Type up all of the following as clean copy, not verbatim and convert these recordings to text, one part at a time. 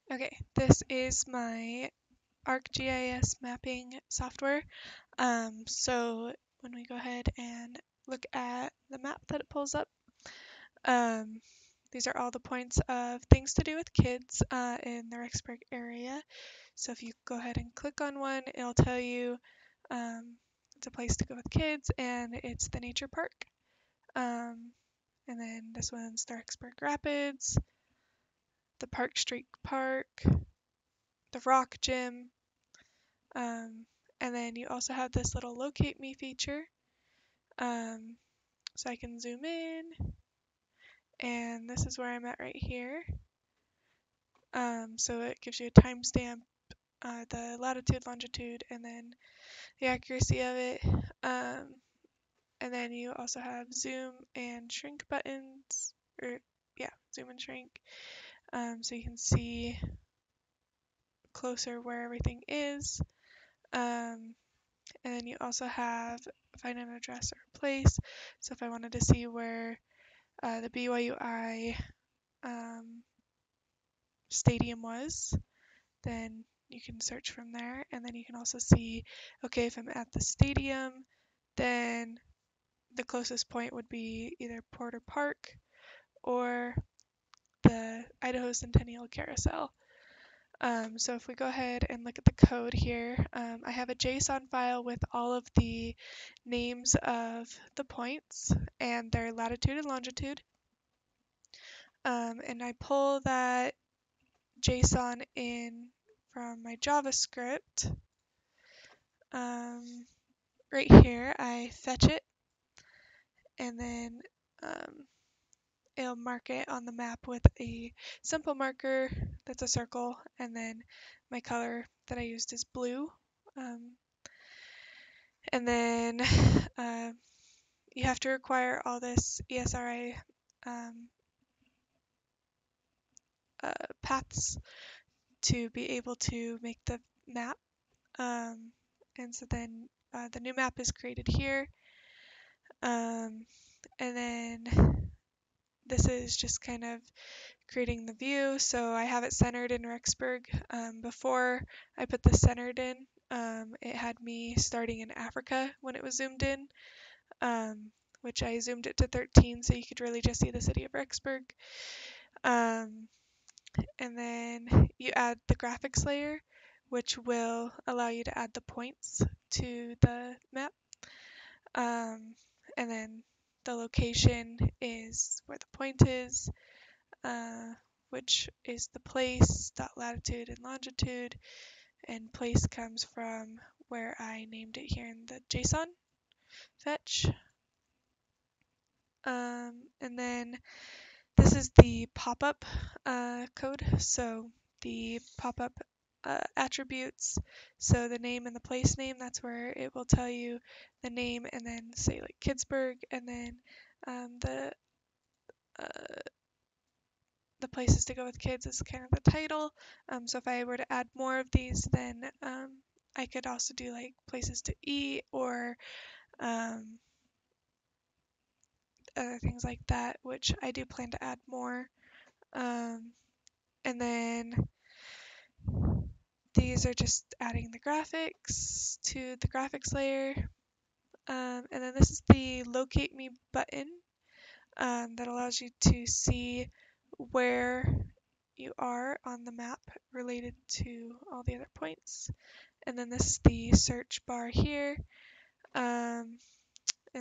Okay, this is my arcGIS mapping software. So when we go ahead and look at the map that it pulls up, um, these are all the points of things to do with kids in the Rexburg area. So if you go ahead and click on one, it'll tell you it's a place to go with kids and it's the nature park. And then this one's the Rexburg Rapids, the Park Street Park, the Rock Gym, Um, and then you also have this little locate me feature. Um, so I can zoom in, and this is where I'm at right here. So it gives you a timestamp, the latitude, longitude, and then the accuracy of it. And then you also have zoom and shrink buttons, or yeah, zoom and shrink. So you can see closer where everything is. And then you also have find an address or a place. So if I wanted to see where the BYUI stadium was, then you can search from there. And then you can also see, okay, if I'm at the stadium, then the closest point would be either Porter Park or the Idaho Centennial Carousel. So if we go ahead and look at the code here, I have a JSON file with all of the names of the points and their latitude and longitude. And I pull that JSON in from my JavaScript. Right here, I fetch it, and then it'll mark it on the map with a simple marker that's a circle, and then my color that I used is blue. And then you have to require all this ESRI paths to be able to make the map. And so then the new map is created here. And then this is just kind of creating the view. So I have it centered in Rexburg. Before I put this centered in, it had me starting in Africa when it was zoomed in, which I zoomed it to 13 so you could really just see the city of Rexburg. And then you add the graphics layer, which will allow you to add the points to the map. And then the location is where the point is, which is the place, dot latitude and longitude, and place comes from where I named it here in the JSON fetch. And then this is the pop-up code. So the pop-up attributes, so the name and the place name, that's where it will tell you the name and then say like Kidsburg, and then uh, the places to go with kids is kind of the title. So if I were to add more of these, then I could also do like places to eat or other things like that, which I do plan to add more. And then these are just adding the graphics to the graphics layer. And then this is the locate me button that allows you to see where you are on the map related to all the other points. And then this is the search bar here. And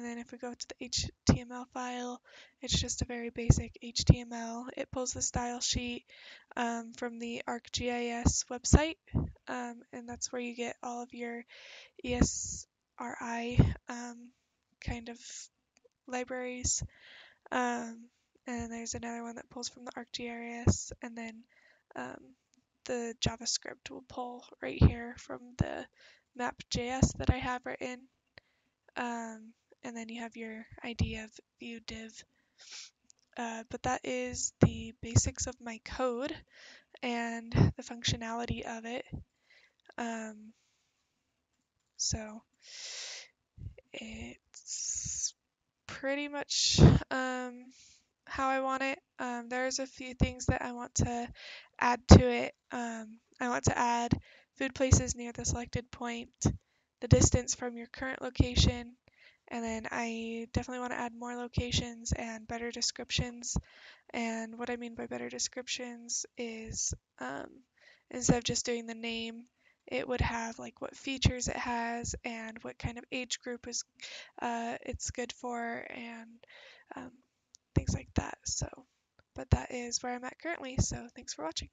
then if we go to the HTML file, it's just a very basic HTML. It pulls the style sheet from the arcGIS website, and that's where you get all of your ESRI kind of libraries. And there's another one that pulls from the arcGIS, and then the JavaScript will pull right here from the map.js that I have written. And then you have your ID of view div. But that is the basics of my code and the functionality of it. So it's pretty much how I want it. There's a few things that I want to add to it. I want to add food places near the selected point, the distance from your current location, and then I definitely want to add more locations and better descriptions. And what I mean by better descriptions is instead of just doing the name, it would have like what features it has and what kind of age group is it's good for, and um, things like that. So, but that is where I'm at currently. So thanks for watching.